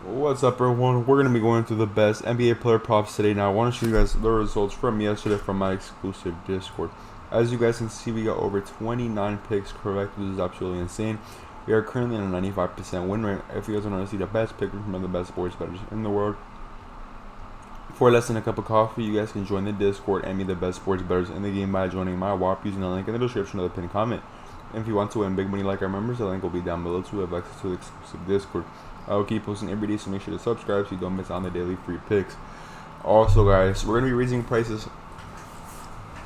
What's up, everyone? We're going to be going through the best NBA player props today. Now, I want to show you guys the results from yesterday from my exclusive Discord. As you guys can see, we got over 29 picks correct, which is absolutely insane. We are currently on a 95% win rate. If you guys want to see the best pickers from the best sports bettors in the world, for less than a cup of coffee, you guys can join the Discord and be the best sports bettors in the game by joining my WAP using the link in the description of the pinned comment. And if you want to win big money like our members, the link will be down below to have access to the exclusive Discord. I will keep posting every day, so make sure to subscribe so you don't miss out on the daily free picks. Also, guys, we're going to be raising prices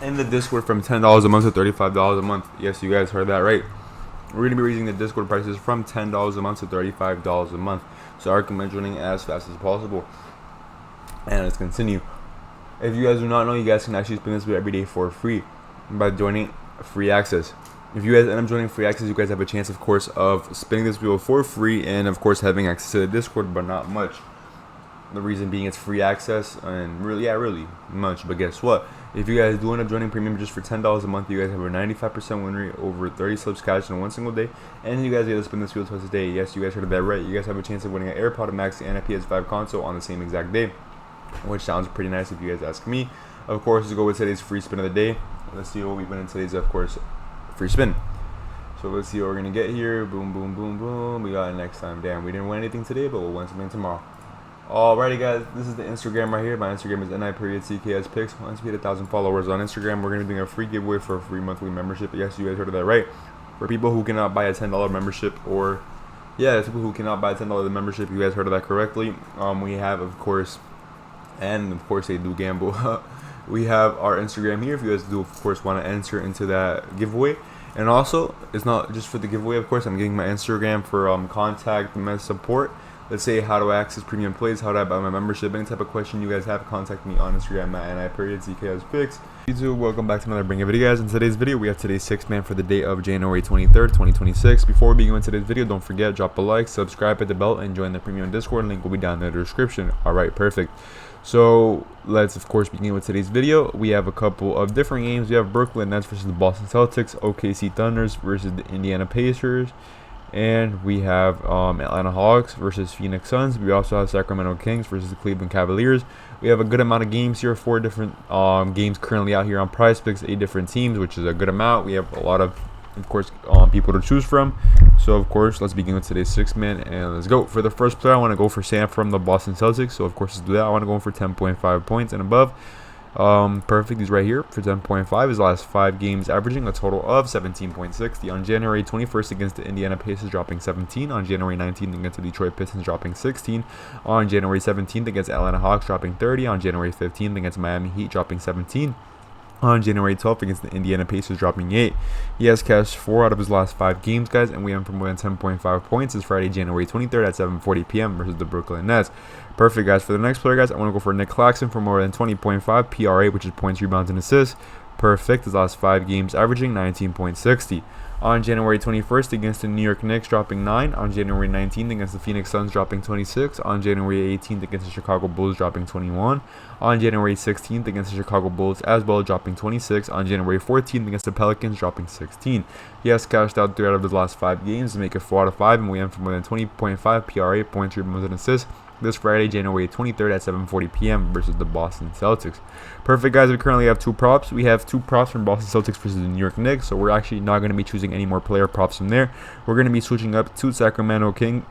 in the Discord from $10 a month to $35 a month. Yes, you guys heard that right. We're going to be raising the Discord prices from $10 a month to $35 a month. So I recommend joining as fast as possible. And let's continue. If you guys do not know, you guys can actually spin this every day for free by joining free access. If you guys end up joining free access, you guys have a chance, of course, of spinning this wheel for free and, of course, having access to the Discord, but not much. The reason being it's free access and really much. But guess what? If you guys do end up joining premium just for $10 a month, you guys have a 95% win rate, over 30 slips cash in one single day, and you guys get to spin this wheel twice a day. Yes, you guys heard that right. You guys have a chance of winning an AirPod Max and a PS5 console on the same exact day, which sounds pretty nice if you guys ask me. Of course, let's go with today's free spin of the day. Let's see what we win in today's, of course, free spin. So let's see what we're gonna get here. Boom, boom, boom, boom. We got it next time. Damn, we didn't win anything today, but we'll win something tomorrow. Alrighty, guys, this is the Instagram right here. My Instagram is NI_CKSPicks. Once we hit 1,000 followers on Instagram, we're gonna be doing a free giveaway for a free monthly membership. Yes, you guys heard of that right. For people who cannot buy a $10 membership, or people who cannot buy a $10 membership, you guys heard of that correctly. We have, of course, and of course they do gamble. We have our Instagram here if you guys do, of course, want to enter into that giveaway. And also, it's not just for the giveaway, of course. I'm getting my Instagram for contact and support. Let's say how do I access premium plays, how do I buy my membership, any type of question you guys have, contact me on Instagram at NI_CKSPicks. YouTube, welcome back to another Bring It video, guys. In today's video, we have today's sixth man for the day of January 23rd, 2026. Before we begin with today's video, don't forget, drop a like, subscribe, hit the bell, and join the premium Discord. Link will be down in the description. Alright, perfect. So let's, of course, begin with today's video. We have a couple of different games. We have Brooklyn Nets versus the Boston Celtics, OKC Thunders versus the Indiana Pacers, and we have Atlanta Hawks versus Phoenix Suns. We also have Sacramento Kings versus the Cleveland Cavaliers. We have a good amount of games here, 4 different games currently out here on PrizePicks, 8 different teams, which is a good amount. We have a lot of course, people to choose from. So, of course, let's begin with today's sixth man, and let's go. For the first player, I want to go for Sam from the Boston Celtics. So, of course, let's do that. I want to go for 10.5 points and above. Perfect. He's right here for 10.5. His last 5 games averaging a total of 17.60. On January 21st against the Indiana Pacers, dropping 17. On January 19th against the Detroit Pistons, dropping 16. On January 17th against Atlanta Hawks, dropping 30. On January 15th against Miami Heat, dropping 17. On January 12th against the Indiana Pacers, dropping 8. He has cashed 4 out of his last 5 games, guys, and we have for more than 10.5 points. It's Friday, January 23rd at 7:40 p.m. versus the Brooklyn Nets. Perfect, guys. For the next player, guys, I want to go for Nick Claxton for more than 20.5 PRA, which is points, rebounds, and assists. Perfect. His last 5 games averaging 19.60. On January 21st against the New York Knicks, dropping 9. On January 19th against the Phoenix Suns, dropping 26. On January 18th against the Chicago Bulls, dropping 21. On January 16th against the Chicago Bulls as well, dropping 26. On January 14th against the Pelicans, dropping 16. He has cashed out 3 out of his last 5 games to make it 4 out of 5, and we end for more than 20.5 PRA, points, rebounds, and assists. This Friday, January 23rd at 7:40 p.m. versus the Boston Celtics. Perfect, guys. We currently have 2 props. We have 2 props from Boston Celtics versus the New York Knicks, so we're actually not going to be choosing any more player props from there. We're going to be switching up to Sacramento Kings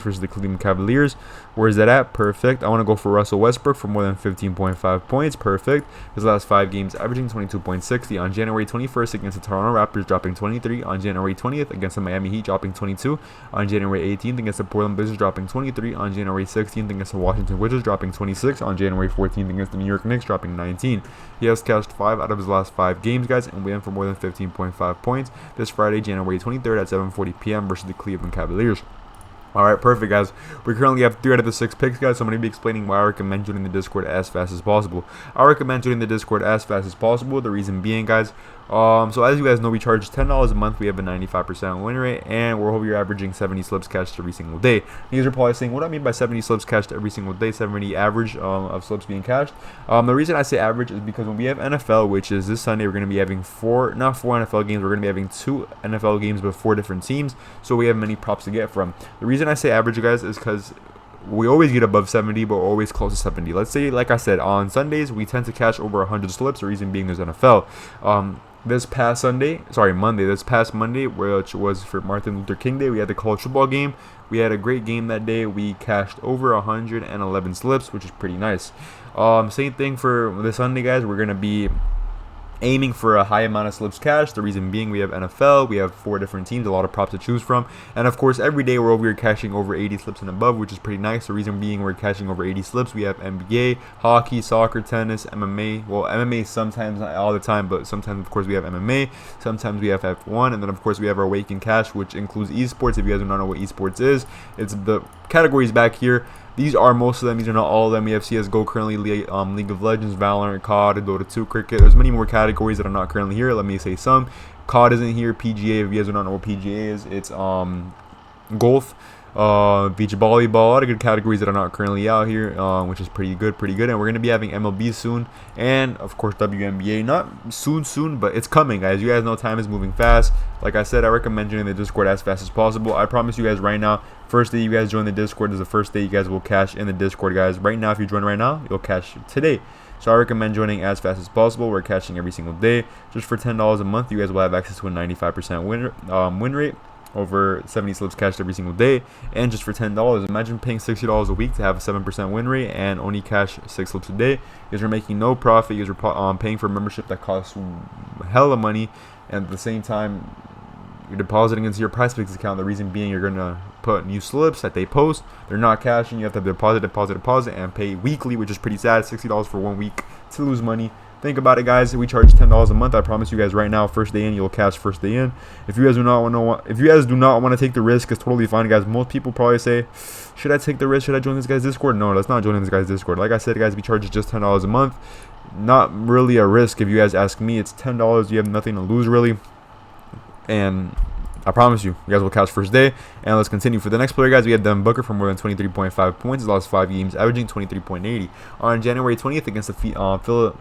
versus the Cleveland Cavaliers. Where is that at? Perfect. I want to go for Russell Westbrook for more than 15.5 points. Perfect. His last 5 games averaging 22.60. On January 21st against the Toronto Raptors, dropping 23. On January 20th against the Miami Heat, dropping 22. On January 18th against the Portland Blazers, dropping 23. On January 16th against the Washington Wizards, dropping 26. On January 14th against the New York Knicks, dropping 19. He has cashed 5 out of his last 5 games, guys, and we end for more than 15.5 points this Friday, January 23rd at 7:40 p.m. versus the Cleveland Cavaliers. Alright, perfect, guys. We currently have 3 out of the 6 picks, guys, so I'm going to be explaining why I recommend joining the Discord as fast as possible. I recommend joining the Discord as fast as possible. The reason being, guys, So as you guys know, we charge $10 a month. We have a 95% win rate, and we're over here averaging 70 slips cashed every single day. You guys are probably saying, what do I mean by 70 slips cashed every single day? 70 average of slips being cashed. The reason I say average is because when we have NFL, which is this Sunday, we're going to be having not four NFL games. We're going to be having 2 NFL games with 4 different teams. So we have many props to get from. The reason I say average, guys, is because we always get above 70, but we're always close to 70. Let's say, like I said, on Sundays, we tend to cash over 100 slips. The reason being there's NFL. Monday, this past Monday, which was for Martin Luther King Day, we had the college football game. We had a great game that day. We cashed over 111 slips, which is pretty nice. Same thing for this Sunday, guys. We're going to be aiming for a high amount of slips cash. The reason being we have NFL, we have 4 different teams, a lot of props to choose from, and of course every day we're over here cashing over 80 slips and above, which is pretty nice. The reason being we're cashing over 80 slips. We have NBA, hockey, soccer, tennis, MMA. Well, MMA sometimes, not all the time, but sometimes of course we have MMA, sometimes we have F1, and then of course we have our Awaken Cash, which includes esports. If you guys do not know what esports is, it's the categories back here. These are most of them. These are not all of them. We have CSGO currently, League of Legends, Valorant, COD, Dota 2, Cricket. There's many more categories that are not currently here. Let me say some. COD isn't here. PGA, if you guys do not know what PGA is, it's golf, beach volleyball. A lot of good categories that are not currently out here, which is pretty good. And we're going to be having MLB soon, and of course WNBA. Not soon, but it's coming, guys. You guys know time is moving fast. Like I said, I recommend joining the Discord as fast as possible. I promise you guys right now, first day you guys join the Discord is the first day you guys will cash in the Discord, guys. Right now, if you join right now, you'll cash today. So I recommend joining as fast as possible. We're cashing every single day. Just for $10 a month, you guys will have access to a 95% win rate. Over 70 slips cashed every single day, and just for $10, imagine paying $60 a week to have a 7% win rate and only cash 6 slips a day. You guys are making no profit. You guys are paying for a membership that costs hella money, and at the same time you're depositing into your PrizePicks account. The reason being you're gonna put new slips that they post. They're not cashing. You have to deposit, and pay weekly, which is pretty sad. $60 for 1 week to lose money. Think about it, guys. We charge $10 a month. I promise you guys right now, first day in, you'll cash first day in. If you guys do not want to take the risk, it's totally fine, guys. Most people probably say, should I take the risk? Should I join this guy's Discord? No, that's not joining this guy's Discord. Like I said, guys, we charge just $10 a month. Not really a risk if you guys ask me. It's $10. You have nothing to lose, really. And I promise you guys will cash first day. And let's continue. For the next player, guys, we have Devin Booker for more than 23.5 points. His last 5 games, averaging 23.80. On January 20th against the Philadelphia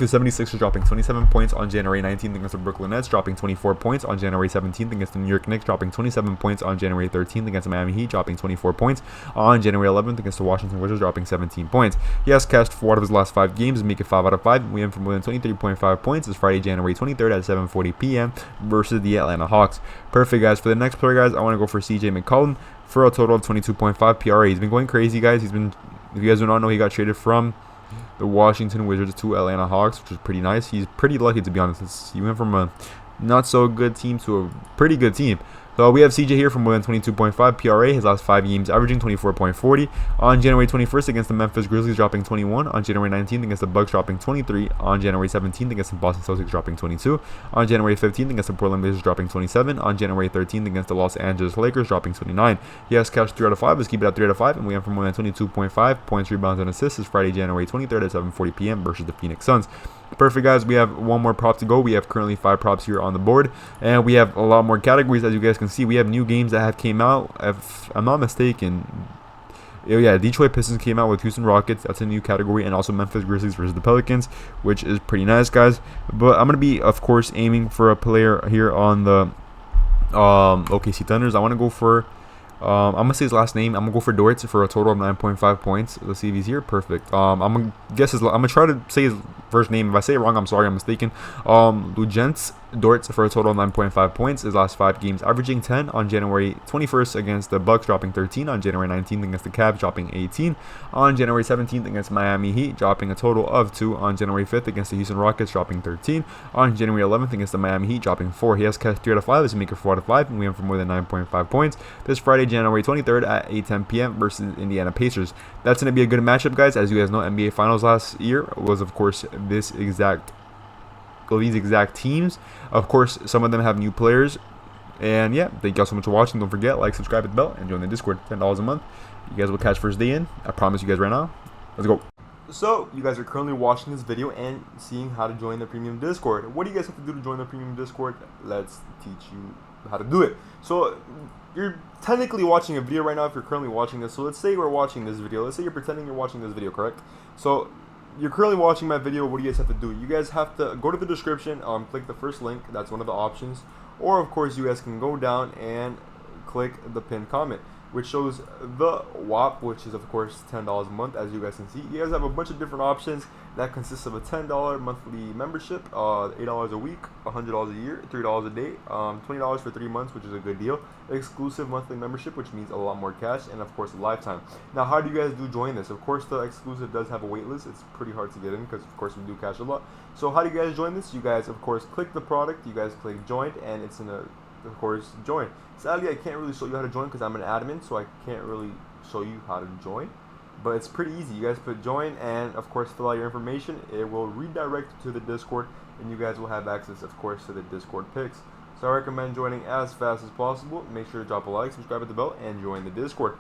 76ers, dropping 27 points. On January 19th against the Brooklyn Nets, dropping 24 points. On January 17th against the New York Knicks, dropping 27 points. On January 13th against the Miami Heat, dropping 24 points. On January 11th against the Washington Wizards, dropping 17 points. He has cashed 4 out of his last 5 games, make it 5 out of 5. We have for more than 23.5 points. It's Friday, January 23rd at 7:40 p.m. versus the Atlanta Hawks. Perfect, guys. For the next player, guys, I want to go for CJ McCollum for a total of 22.5 PRA. He's been going crazy, guys. If you guys do not know, he got traded from the Washington Wizards to Atlanta Hawks, which is pretty nice. He's pretty lucky, to be honest. He went from a not so good team to a pretty good team. So we have CJ here for more than 22.5 PRA. His last 5 games averaging 24.40. On January 21st against the Memphis Grizzlies, dropping 21. On January 19th against the Bucks, dropping 23. On January 17th against the Boston Celtics, dropping 22. On January 15th against the Portland Blazers, dropping 27. On January 13th against the Los Angeles Lakers, dropping 29. He has cashed 3 out of 5. Let's keep it at 3 out of 5. And we have for more than 22.5 points, rebounds, and assists. It's Friday, January 23rd at 7:40 p.m. versus the Phoenix Suns. Perfect, guys. We have one more prop to go. We have currently 5 props here on the board, and we have a lot more categories. As you guys can see, we have new games that have came out. If I'm not mistaken, yeah, Detroit Pistons came out with Houston Rockets. That's a new category, and also Memphis Grizzlies versus the Pelicans, which is pretty nice, guys. But I'm gonna be, of course, aiming for a player here on the OKC Thunders. I want to go for I'm gonna say his last name. I'm gonna go for Dortz for a total of 9.5 points. Let's see if he's here. Perfect. I'm gonna guess I'm gonna try to say his first name. If I say it wrong, I'm sorry, I'm mistaken. Lugents Dortz for a total of 9.5 points. His last 5 games, averaging 10. On January 21st against the Bucks, dropping 13. On January 19th against the Cavs, dropping 18. On January 17th against Miami Heat, dropping a total of 2. On January 5th against the Houston Rockets, dropping 13. On January 11th against the Miami Heat, dropping 4. He has cashed 3 out of 5. Let's make it 4 out of 5, and we have for more than 9.5 points. This Friday, January 23rd at 8:10 p.m. versus Indiana Pacers. That's going to be a good matchup, guys. As you guys know, NBA Finals last year was, of course, these exact teams. Of course, some of them have new players. And yeah, thank you all so much for watching. Don't forget, like, subscribe, hit the bell, and join the Discord. $10 a month. You guys will catch first day in. I promise you guys right now. Let's go. So, you guys are currently watching this video and seeing how to join the premium Discord. What do you guys have to do to join the premium Discord? Let's teach you how to do it. So, you're technically watching a video right now if you're currently watching this. So, let's say we're watching this video. Let's say you're pretending you're watching this video, correct? So, you're currently watching my video. What do you guys have to do? You guys have to go to the description, click the first link. That's one of the options. Or, of course, you guys can go down and click the pinned comment, which shows the WAP, which is of course $10 a month. As you guys can see, you guys have a bunch of different options that consists of a $10 monthly membership, $8 a week, $100 a year, $3 a day, $20 for 3 months, which is a good deal, exclusive monthly membership, which means a lot more cash, and of course a lifetime. Now, how do you guys do join this? Of course, the exclusive does have a wait list. It's pretty hard to get in because of course we do cash a lot. So how do you guys join this? You guys of course click the product, you guys click join, and it's in a, of course, join. Sadly, I can't really show you how to join because I'm an admin, so I can't really show you how to join. But it's pretty easy. You guys put join and, of course, fill out your information. It will redirect you to the Discord, and you guys will have access, of course, to the Discord picks. So I recommend joining as fast as possible. Make sure to drop a like, subscribe at the bell, and join the Discord.